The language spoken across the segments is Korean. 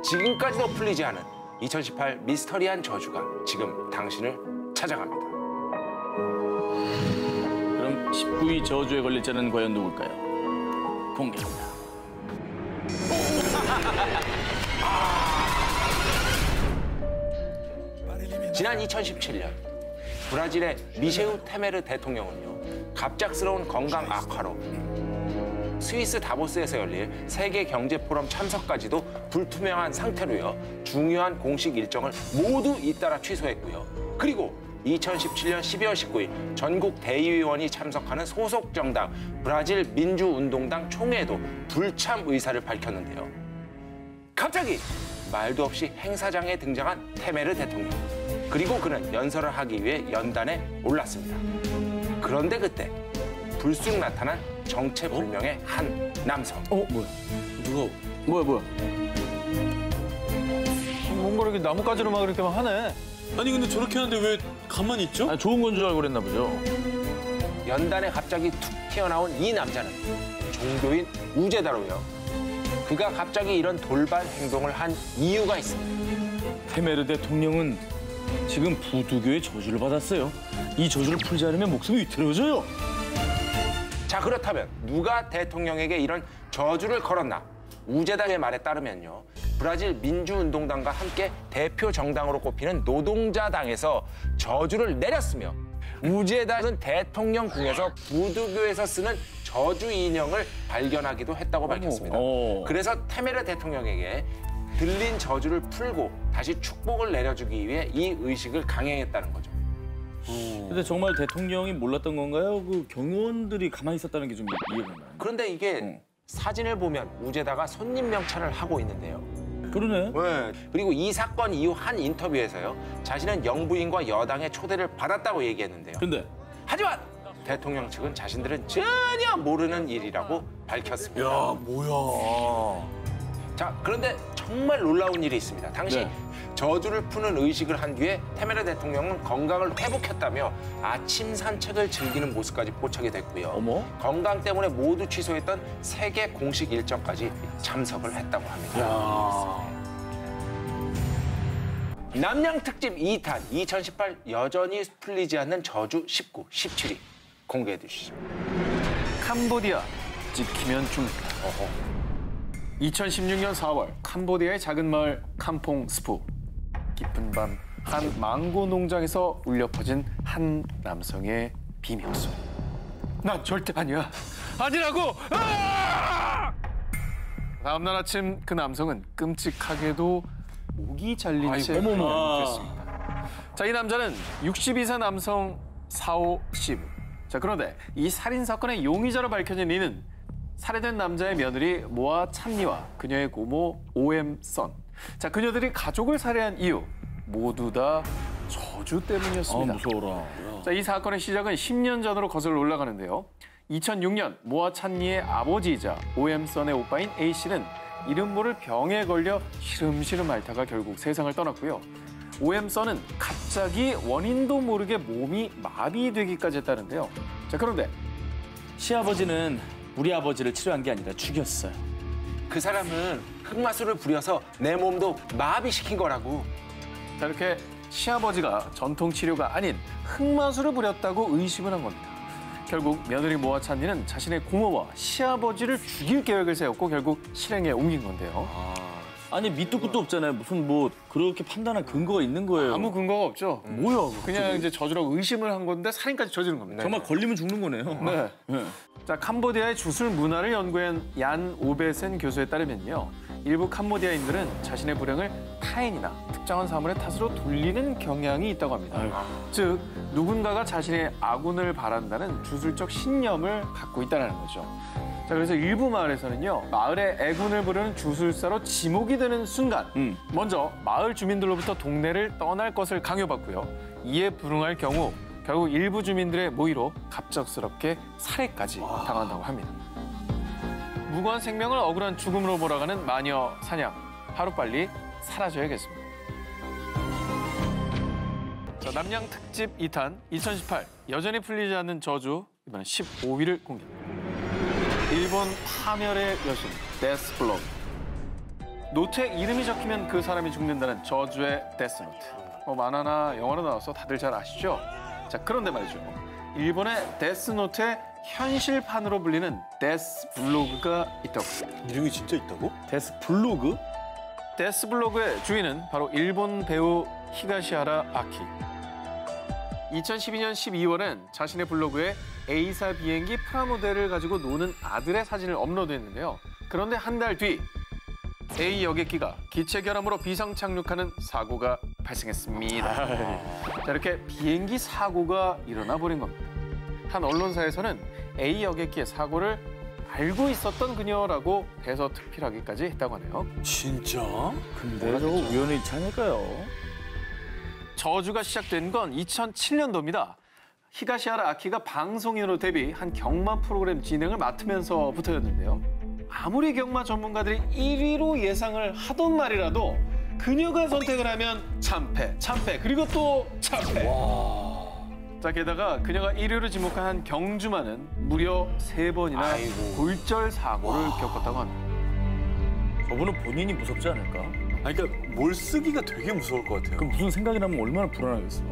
지금까지도 풀리지 않은 2018 미스터리한 저주가 지금 당신을 찾아갑니다. 그럼 19위 저주에 걸릴 자는 과연 누굴까요? 공개합니다. 지난 2017년 브라질의 미셰우 테메르 대통령은요, 갑작스러운 건강 악화로 스위스 다보스에서 열릴 세계 경제 포럼 참석까지도 불투명한 상태로요, 중요한 공식 일정을 모두 잇따라 취소했고요. 그리고 2017년 12월 19일 전국 대의원이 참석하는 소속 정당 브라질 민주운동당 총회에도 불참 의사를 밝혔는데요. 갑자기 말도 없이 행사장에 등장한 테메르 대통령. 그리고 그는 연설을 하기 위해 연단에 올랐습니다. 그런데 그때 불쑥 나타난 정체불명의 한 남성. 뭐야? 누가? 뭐야? 뭔가 이렇게 나뭇가지로 막 이렇게 막 하네. 아니 근데 저렇게 하는데 왜 가만히 있죠? 아, 좋은 건 줄 알고 그랬나 보죠. 연단에 갑자기 툭 튀어나온 이 남자는 종교인 우제다로요. 그가 갑자기 이런 돌발 행동을 한 이유가 있습니다. 테메르 대통령은 지금 부두교의 저주를 받았어요. 이 저주를 풀지 않으면 목숨이 위태로워져요. 자, 그렇다면 누가 대통령에게 이런 저주를 걸었나? 우제다의 말에 따르면요, 브라질 민주운동당과 함께 대표 정당으로 꼽히는 노동자당에서 저주를 내렸으며, 우제다는 대통령궁에서 부두교에서 쓰는 저주 인형을 발견하기도 했다고 밝혔습니다. 그래서 테메르 대통령에게 들린 저주를 풀고 다시 축복을 내려주기 위해 이 의식을 강행했다는 거죠. 근데 정말 대통령이 몰랐던 건가요? 그 경호원들이 가만히 있었다는 게 좀 이해가 가요. 그런데 이게 사진을 보면 우제다가 손님 명찰을 하고 있는데요. 그러네. 네. 그리고 이 사건 이후 한 인터뷰에서요, 자신은 영부인과 여당의 초대를 받았다고 얘기했는데요. 근데 하지만 대통령 측은 자신들은 전혀 모르는 일이라고 밝혔습니다. 야, 뭐야. 자, 그런데 정말 놀라운 일이 있습니다. 당시 네. 저주를 푸는 의식을 한 뒤에 테메르 대통령은 건강을 회복했다며 아침 산책을 즐기는 모습까지 포착이 됐고요. 어머? 건강 때문에 모두 취소했던 세계 공식 일정까지 참석을 했다고 합니다. 남양 특집 2탄 2018 여전히 풀리지 않는 저주 19, 17위 공개해 주시죠. 캄보디아 찍히면 죽는다. 2016년 4월 캄보디아의 작은 마을 캄퐁 스푸. 깊은 밤 한 망고 농장에서 울려 퍼진 한 남성의 비명소리. 난 절대 아니야. 아니라고! 아! 다음 날 아침 그 남성은 끔찍하게도 목이 잘린 채 발견됐습니다. 자, 이 남자는 62세 남성 사오 시브. 자, 그런데 이 살인 사건의 용의자로 밝혀진 이는 살해된 남자의 며느리 모아 찬니와 그녀의 고모 오엠 선. 자, 그녀들이 가족을 살해한 이유 모두 다 저주 때문이었습니다. 무서워라. 자, 이 사건의 시작은 10년 전으로 거슬러 올라가는데요. 2006년 모아 찬니의 아버지이자 오엠 선의 오빠인 A 씨는 이름 모를 병에 걸려 시름시름 앓다가 결국 세상을 떠났고요. 오엠 선은 갑자기 원인도 모르게 몸이 마비되기까지 했다는데요. 자, 그런데 시아버지는 우리 아버지를 치료한 게 아니라 죽였어요. 그 사람은 흑마술을 부려서 내 몸도 마비시킨 거라고. 자, 이렇게 시아버지가 전통 치료가 아닌 흑마술을 부렸다고 의심을 한 겁니다. 결국 며느리 모아 찬니는 자신의 고모와 시아버지를 죽일 계획을 세웠고 결국 실행에 옮긴 건데요. 아니 밑도 끝도 없잖아요. 무슨 뭐 그렇게 판단할 근거가 있는 거예요. 아무 근거가 없죠. 뭐야? 그냥 이제 저주라고 의심을 한 건데 살인까지 저지른 겁니다. 정말 걸리면 죽는 거네요. 네. 네. 자, 캄보디아의 주술 문화를 연구한 얀 오베센 교수에 따르면요. 일부 캄보디아인들은 자신의 불행을 타인이나 특정한 사물의 탓으로 돌리는 경향이 있다고 합니다. 즉, 누군가가 자신의 악운을 바란다는 주술적 신념을 갖고 있다는 거죠. 자, 그래서 일부 마을에서는요, 마을의 애군을 부르는 주술사로 지목이 되는 순간 먼저 마을 주민들로부터 동네를 떠날 것을 강요받고요. 이에 불응할 경우 결국 일부 주민들의 모의로 갑작스럽게 살해까지 당한다고 합니다. 무고한 생명을 억울한 죽음으로 몰아가는 마녀 사냥, 하루빨리 사라져야겠습니다. 자, 남양 특집 2탄 2018 여전히 풀리지 않는 저주, 이번엔 15위를 공개합니다. 일본 파멸의 여신 데스블록. 노트에 이름이 적히면 그 사람이 죽는다는 저주의 데스노트. 만화나 영화로 나와서 다들 잘 아시죠? 자, 그런데 말이죠. 일본의 데스노트의 현실판으로 불리는 데스블로그가 있다고 합니다. 이름이 진짜 있다고? 데스블로그? 데스블로그의 주인은 바로 일본 배우 히가시하라 아키. 2012년 12월엔 자신의 블로그에 A사 비행기 프라모델을 가지고 노는 아들의 사진을 업로드했는데요. 그런데 한 달 뒤 A 여객기가 기체 결함으로 비상 착륙하는 사고가 발생했습니다. 자, 이렇게 비행기 사고가 일어나 버린 겁니다. 한 언론사에서는 A 여객기의 사고를 알고 있었던 그녀라고 대서특필하기까지 했다고 하네요. 진짜? 근데 저거 우연의 일치 아닐까요? 저주가 시작된 건 2007년도입니다. 히가시하라 아키가 방송인으로 데뷔, 한 경마 프로그램 진행을 맡으면서부터였는데요. 아무리 경마 전문가들이 1위로 예상을 하던 말이라도 그녀가 선택을 하면 참패, 그리고 또 참패. 자, 게다가 그녀가 1위로 지목한 한 경주마는 무려 3번이나 아이고. 골절 사고를 겪었다고 합니다. 저분은 본인이 무섭지 않을까? 아니, 그러니까 뭘 쓰기가 되게 무서울 것 같아요. 그럼 무슨 생각이 나면 얼마나 불안하겠어.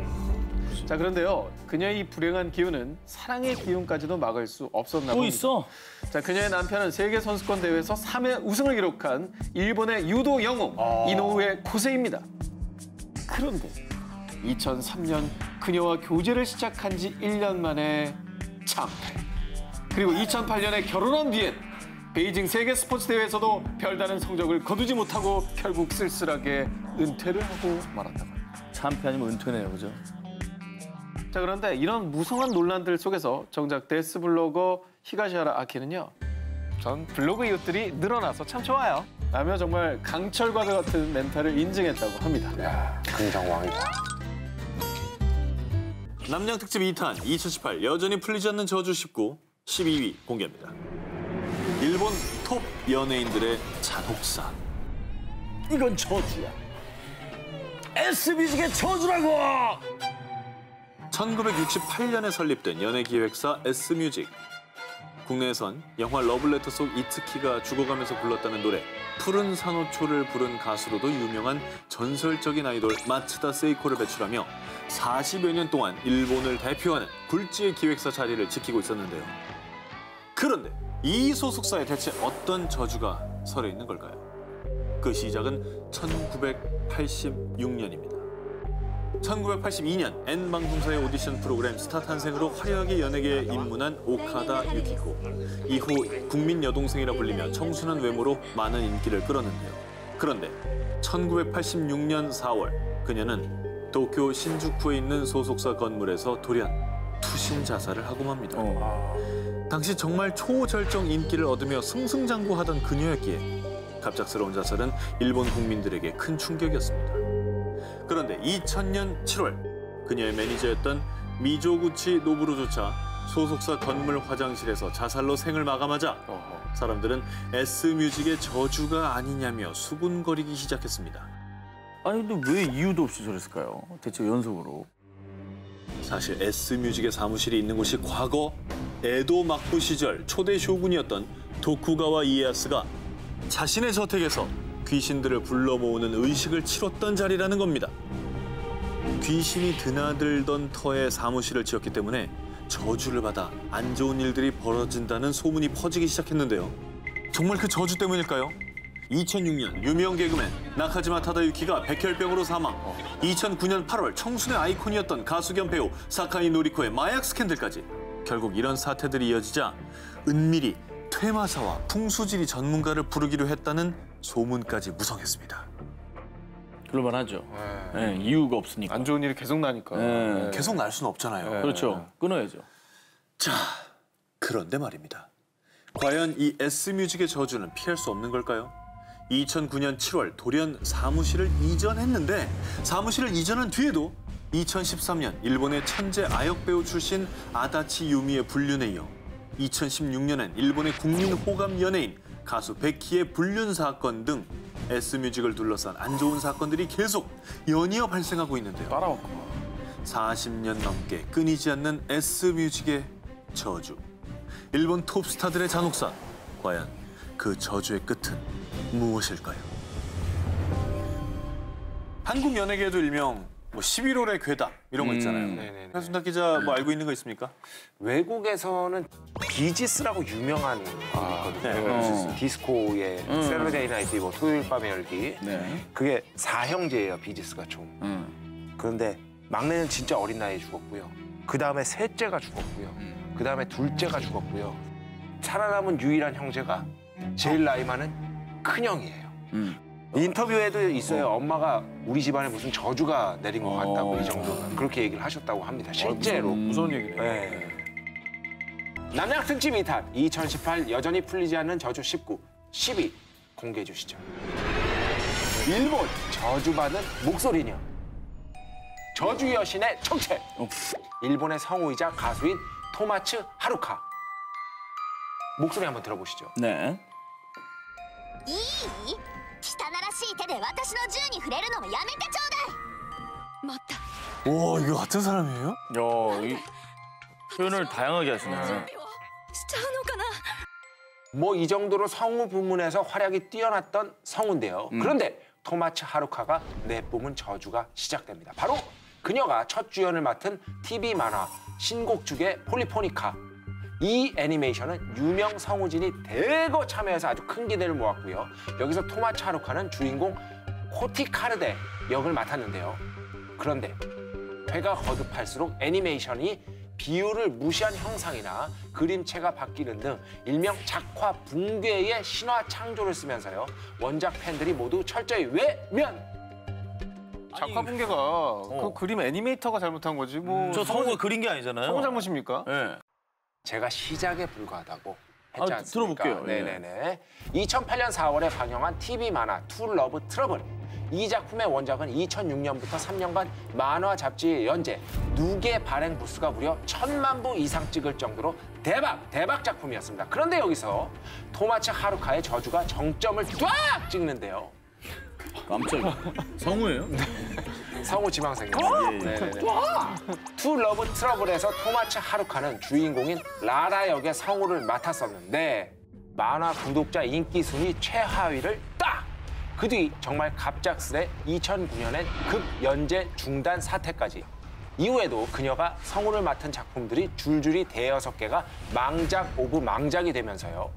자, 그런데요. 그녀의 이 불행한 기운은 사랑의 기운까지도 막을 수 없었나 또 봅니다. 있어? 자, 그녀의 남편은 세계 선수권 대회에서 3회 우승을 기록한 일본의 유도 영웅 이노우에 코세입니다. 그런데 2003년 그녀와 교제를 시작한 지 1년 만에 참패. 그리고 2008년에 결혼한 뒤엔 베이징 세계 스포츠 대회에서도 별다른 성적을 거두지 못하고 결국 쓸쓸하게 은퇴를 하고 말았다고 합니다. 참패 아니면 은퇴네요, 그죠? 자, 그런데 이런 무성한 논란들 속에서 정작 데스블로거 히가시하라 아키는요. 전 블로그 이웃들이 늘어나서 참 좋아요. 라며 정말 강철과도 같은 멘탈을 인증했다고 합니다. 야, 긍정왕이다. 남양 특집 2탄 2018 여전히 풀리지 않는 저주 19 12위 공개합니다. 일본 톱 연예인들의 잔혹사. 이건 저주야. S뮤직의 저주라고! 1968년에 설립된 연예기획사 S뮤직. 국내에선 영화 러블레터 속 이츠키가 죽어가면서 불렀다는 노래 푸른 산호초를 부른 가수로도 유명한 전설적인 아이돌 마츠다 세이코를 배출하며 40여 년 동안 일본을 대표하는 굴지의 기획사 자리를 지키고 있었는데요. 그런데 이 소속사에 대체 어떤 저주가 서려 있는 걸까요? 그 시작은 1986년입니다. 1982년 N방송사의 오디션 프로그램 스타 탄생으로 화려하게 연예계에 입문한 오카다 유키코. 이후 국민 여동생이라 불리며 청순한 외모로 많은 인기를 끌었는데요. 그런데 1986년 4월 그녀는 도쿄 신주쿠에 있는 소속사 건물에서 돌연 투신 자살을 하고 맙니다. 당시 정말 초절정 인기를 얻으며 승승장구하던 그녀였기에 갑작스러운 자살은 일본 국민들에게 큰 충격이었습니다. 그런데 2000년 7월 그녀의 매니저였던 미조구치 노부루조차 소속사 건물 화장실에서 자살로 생을 마감하자 사람들은 S뮤직의 저주가 아니냐며 수군거리기 시작했습니다. 아니 근데 왜 이유도 없이 저랬을까요? 대체 연속으로. 사실 S뮤직의 사무실이 있는 곳이 과거 에도 막부 시절 초대 쇼군이었던 도쿠가와 이에야스가 자신의 저택에서 귀신들을 불러 모으는 의식을 치렀던 자리라는 겁니다. 귀신이 드나들던 터에 사무실을 지었기 때문에 저주를 받아 안 좋은 일들이 벌어진다는 소문이 퍼지기 시작했는데요. 정말 그 저주 때문일까요? 2006년 유명 개그맨 나카지마 타다유키가 백혈병으로 사망. 2009년 8월 청순의 아이콘이었던 가수 겸 배우 사카이 노리코의 마약 스캔들까지. 결국 이런 사태들이 이어지자 은밀히 퇴마사와 풍수지리 전문가를 부르기로 했다는 소문까지 무성했습니다. 그럴만하죠. 네, 이유가 없으니까. 안 좋은 일이 계속 나니까. 네. 계속 날 수는 없잖아요. 그렇죠. 끊어야죠. 자, 그런데 말입니다. 과연 이 S뮤직의 저주는 피할 수 없는 걸까요? 2009년 7월 돌연 사무실을 이전했는데 사무실을 이전한 뒤에도 2013년 일본의 천재 아역 배우 출신 아다치 유미의 불륜에 이어 2016년엔 일본의 국민 호감 연예인 가수 베키의 불륜 사건 등 S뮤직을 둘러싼 안 좋은 사건들이 계속 연이어 발생하고 있는데요. 따라왔구나. 40년 넘게 끊이지 않는 S뮤직의 저주. 일본 톱스타들의 잔혹사. 과연 그 저주의 끝은 무엇일까요? 한국 연예계에도 일명 뭐 11월의 괴담 이런 거 있잖아요. 네네네. 한순탁 기자 뭐 알고 있는 거 있습니까? 외국에서는 비지스라고 유명한 곡이 있거든요. 네. 디스코의 세러데이 나이트 뭐 토요일 밤의 열기. 네. 그게 4형제예요, 비지스가 총. 그런데 막내는 진짜 어린 나이에 죽었고요. 그 다음에 셋째가 죽었고요. 그 다음에 둘째가 죽었고요. 살아남은 유일한 형제가 제일 나이 많은 큰형이에요. 인터뷰에도 있어요. 엄마가 우리 집안에 무슨 저주가 내린 것 같다고 이 정도는 그렇게 얘기를 하셨다고 합니다. 실제로. 무서운 얘기네요. 네. 남양 특집 2탄 2018 여전히 풀리지 않는 저주 19, 10위 공개해 주시죠. 일본 저주받은 목소리녀 저주 여신의 정체. 일본의 성우이자 가수인 토마츠 하루카. 목소리 한번 들어보시죠. 네. いい汚らしい手で私の銃に触れるのもやめてちょうだい待った 와 이거 같은 사람이에요? 야, 이 표현을 다양하게 하시네. しちゃうのかな 뭐 이 정도로 성우 부문에서 활약이 뛰어났던 성우인데요. 그런데 토마츠 하루카가 내뿜은 저주가 시작됩니다. 바로 그녀가 첫 주연을 맡은 TV 만화 신곡죽의 폴리포니카. 이 애니메이션은 유명 성우진이 대거 참여해서 아주 큰 기대를 모았고요. 여기서 토마츠 하루카는 주인공 코티카르데 역을 맡았는데요. 그런데 회가 거듭할수록 애니메이션이 비율을 무시한 형상이나 그림체가 바뀌는 등 일명 작화 붕괴의 신화 창조를 쓰면서요. 원작 팬들이 모두 철저히 외면! 작화 붕괴가 그 그림 애니메이터가 잘못한 거지 뭐. 저 성우가 그린 게 아니잖아요. 성우 잘못입니까? 네. 제가 시작에 불과하다고 했지 아, 않습니까? 들어볼게요. 예. 네네네. 2008년 4월에 방영한 TV 만화 투 러브 트러블. 이 작품의 원작은 2006년부터 3년간 만화 잡지에 연재, 누계 발행 부수가 무려 1000만 부 이상 찍을 정도로 대박 작품이었습니다. 그런데 여기서 토마츠 하루카의 저주가 정점을 쫙 찍는데요. 깜짝이야. 성우예요? 성우 지망생입니다. 투 러브 트러블에서 토마츠 하루카는 주인공인 라라 역의 성우를 맡았었는데 만화 구독자 인기 순위 최하위를 딱! 그 뒤 정말 갑작스레 2009년엔 급연재 중단 사태까지. 이후에도 그녀가 성우를 맡은 작품들이 줄줄이 대여섯 개가 망작 오브 망작이 되면서요.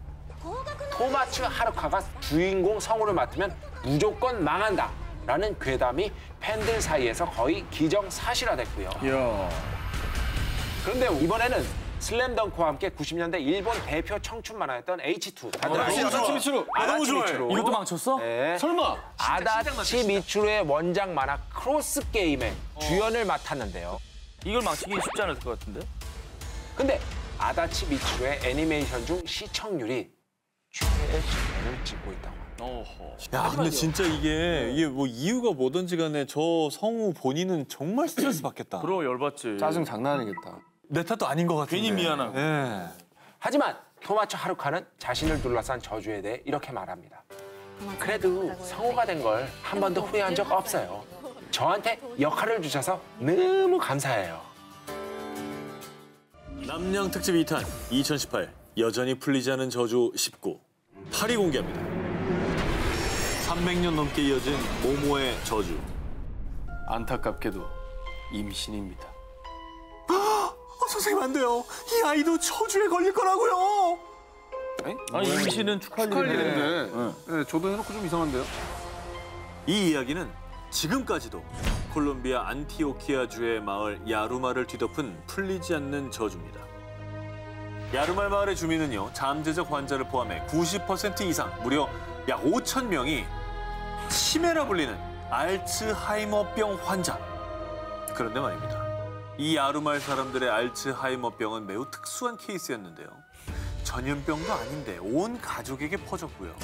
토마츠 하루카가 주인공 성우를 맡으면 무조건 망한다. 라는 괴담이 팬들 사이에서 거의 기정사실화됐고요. 이야. 그런데 이번에는 슬램덩크와 함께 90년대 일본 대표 청춘 만화였던 H2. 다들 아시죠? 아다치 미츠루. 아다치 미츠루. 이것도 망쳤어? 네. 설마. 아다치 미츠루의 원작 만화 크로스 게임의 주연을 맡았는데요. 이걸 망치기 쉽지 않을 것 같은데? 근데 아다치 미츠루의 애니메이션 중 시청률이 최저를 찍고 있다고. 어허. 야 근데 진짜 이게 뭐 이유가 뭐든지 간에 저 성우 본인은 정말 스트레스 받겠다. 그럼 열받지. 짜증 장난 아니겠다. 내 탓도 아닌 것 같은데. 괜히 미안하고. 예. 하지만 토마츠 하루카는 자신을 둘러싼 저주에 대해 이렇게 말합니다. 그래도 성우가 된 걸 한 번도 후회한 적 없어요. 저한테 역할을 주셔서 너무 감사해요. 남양 특집 2탄 2018 여전히 풀리지 않은 저주 19 8위 공개합니다. 300년 넘게 이어진 모모의 저주. 안타깝게도 임신입니다. 선생님 안 돼요. 이 아이도 저주에 걸릴 거라고요. 아니 임신은 축하할 축하할 일인데. 일인데. 네, 저도 해놓고 좀 이상한데요? 이 이야기는 지금까지도 콜롬비아 안티오키아주의 마을 야루마를 뒤덮은 풀리지 않는 저주입니다. 야루말 마을의 주민은요, 잠재적 환자를 포함해 90% 이상, 무려 약 5천 명이 치매라 불리는 알츠하이머병 환자. 그런데 말입니다. 이 야루말 사람들의 알츠하이머병은 매우 특수한 케이스였는데요. 전염병도 아닌데 온 가족에게 퍼졌고요.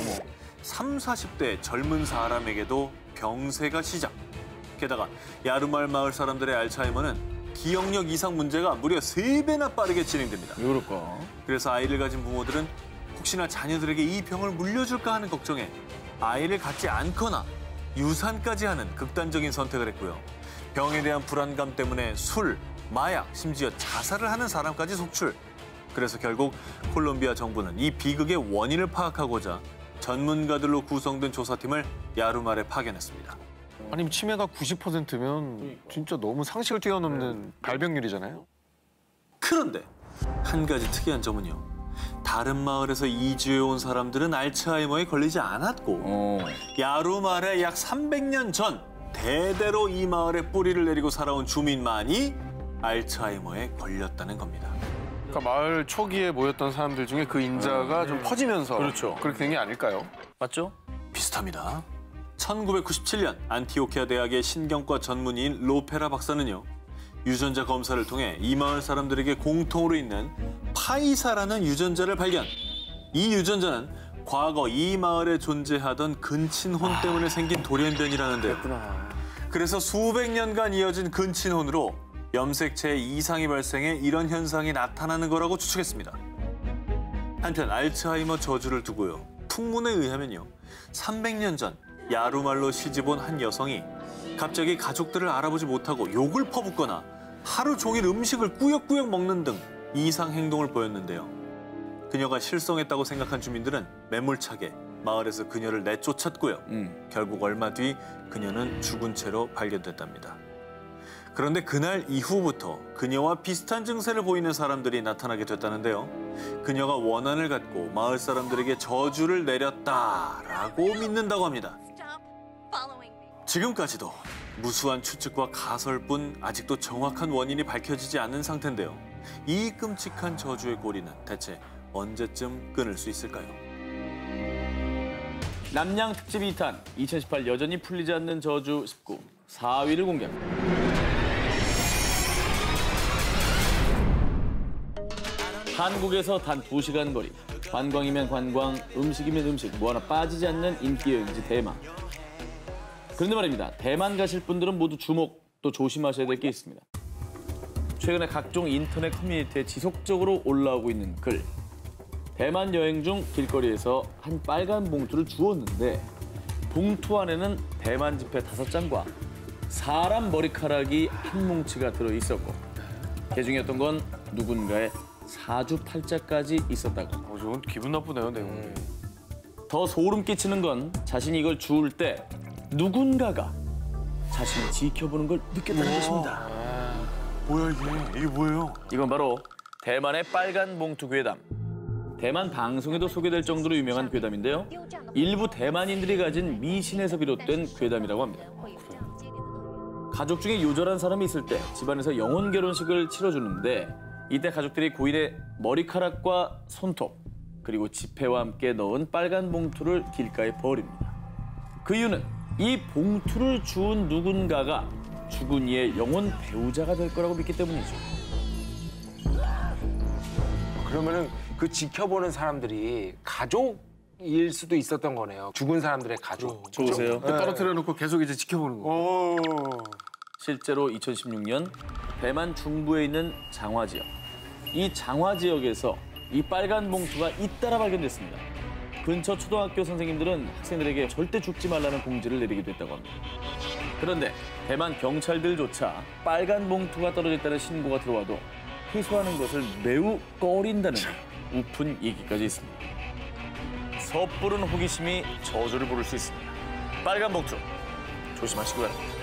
3, 40대 젊은 사람에게도 병세가 시작. 게다가 야루말 마을 사람들의 알츠하이머는 기억력 이상 문제가 무려 3배나 빠르게 진행됩니다. 왜 그럴까? 그래서 아이를 가진 부모들은 혹시나 자녀들에게 이 병을 물려줄까 하는 걱정에 아이를 갖지 않거나 유산까지 하는 극단적인 선택을 했고요. 병에 대한 불안감 때문에 술, 마약, 심지어 자살을 하는 사람까지 속출. 그래서 결국 콜롬비아 정부는 이 비극의 원인을 파악하고자 전문가들로 구성된 조사팀을 야루말에 파견했습니다. 아니 치매가 90%면 진짜 너무 상식을 뛰어넘는 발병률이잖아요. 그런데 한 가지 특이한 점은요. 다른 마을에서 이주해 온 사람들은 알츠하이머에 걸리지 않았고 야루말의 약 300년 전 대대로 이 마을에 뿌리를 내리고 살아온 주민만이 알츠하이머에 걸렸다는 겁니다. 그러니까 마을 초기에 모였던 사람들 중에 그 인자가 좀 퍼지면서 그렇죠. 그렇게 된 게 아닐까요? 맞죠? 비슷합니다. 1997년 안티오키아 대학의 신경과 전문의인 로페라 박사는요. 유전자 검사를 통해 이 마을 사람들에게 공통으로 있는 파이사라는 유전자를 발견. 이 유전자는 과거 이 마을에 존재하던 근친혼 때문에 생긴 돌연변이라는데요. 그래서 수백 년간 이어진 근친혼으로 염색체에 이상이 발생해 이런 현상이 나타나는 거라고 추측했습니다. 한편 알츠하이머 저주를 두고요. 풍문에 의하면요. 300년 전 야루말로 시집온 한 여성이 갑자기 가족들을 알아보지 못하고 욕을 퍼붓거나 하루 종일 음식을 꾸역꾸역 먹는 등 이상 행동을 보였는데요. 그녀가 실성했다고 생각한 주민들은 매몰차게 마을에서 그녀를 내쫓았고요. 결국 얼마 뒤 그녀는 죽은 채로 발견됐답니다. 그런데 그날 이후부터 그녀와 비슷한 증세를 보이는 사람들이 나타나게 됐다는데요. 그녀가 원한을 갖고 마을 사람들에게 저주를 내렸다라고 믿는다고 합니다. 지금까지도 무수한 추측과 가설뿐 아직도 정확한 원인이 밝혀지지 않은 상태인데요. 이 끔찍한 저주의 고리는 대체 언제쯤 끊을 수 있을까요? 남양 특집 2탄 2018 여전히 풀리지 않는 저주 19 4위를 공개합니다. 한국에서 단 2시간 거리, 관광이면 관광, 음식이면 음식, 뭐 하나 빠지지 않는 인기 여행지 대만. 그런데 말입니다. 대만 가실 분들은 모두 주목, 또 조심하셔야 될 게 있습니다. 최근에 각종 인터넷 커뮤니티에 지속적으로 올라오고 있는 글. 대만 여행 중 길거리에서 한 빨간 봉투를 주웠는데 봉투 안에는 대만 지폐 5장과 사람 머리카락이 한 뭉치가 들어있었고 그중에 어떤 건 누군가의 사주팔자까지 있었다고. 저건 기분 나쁘네요, 내용이. 더 소름 끼치는 건 자신이 이걸 주울 때 누군가가 자신을 지켜보는 걸 느꼈다는 것입니다. 뭐야 이게 뭐예요? 이건 바로 대만의 빨간 봉투 괴담. 대만 방송에도 소개될 정도로 유명한 괴담인데요. 일부 대만인들이 가진 미신에서 비롯된 괴담이라고 합니다. 가족 중에 요절한 사람이 있을 때 집안에서 영혼 결혼식을 치러주는데 이때 가족들이 고인의 머리카락과 손톱 그리고 지폐와 함께 넣은 빨간 봉투를 길가에 버립니다. 그 이유는 이 봉투를 주운 누군가가 죽은 이의 영혼 배우자가 될 거라고 믿기 때문이죠. 그러면은 그 지켜보는 사람들이 가족일 수도 있었던 거네요. 죽은 사람들의 가족. 좋으세요? 떨어뜨려 놓고 계속 이제 지켜보는 거. 실제로 2016년 대만 중부에 있는 장화 지역. 이 장화 지역에서 이 빨간 봉투가 잇따라 발견됐습니다. 근처 초등학교 선생님들은 학생들에게 절대 죽지 말라는 공지를 내리기도 했다고 합니다. 그런데 대만 경찰들조차 빨간 봉투가 떨어졌다는 신고가 들어와도 회수하는 것을 매우 꺼린다는 우픈 얘기까지 있습니다. 섣부른 호기심이 저주를 부를 수 있습니다. 빨간 봉투 조심하시기 바랍니다.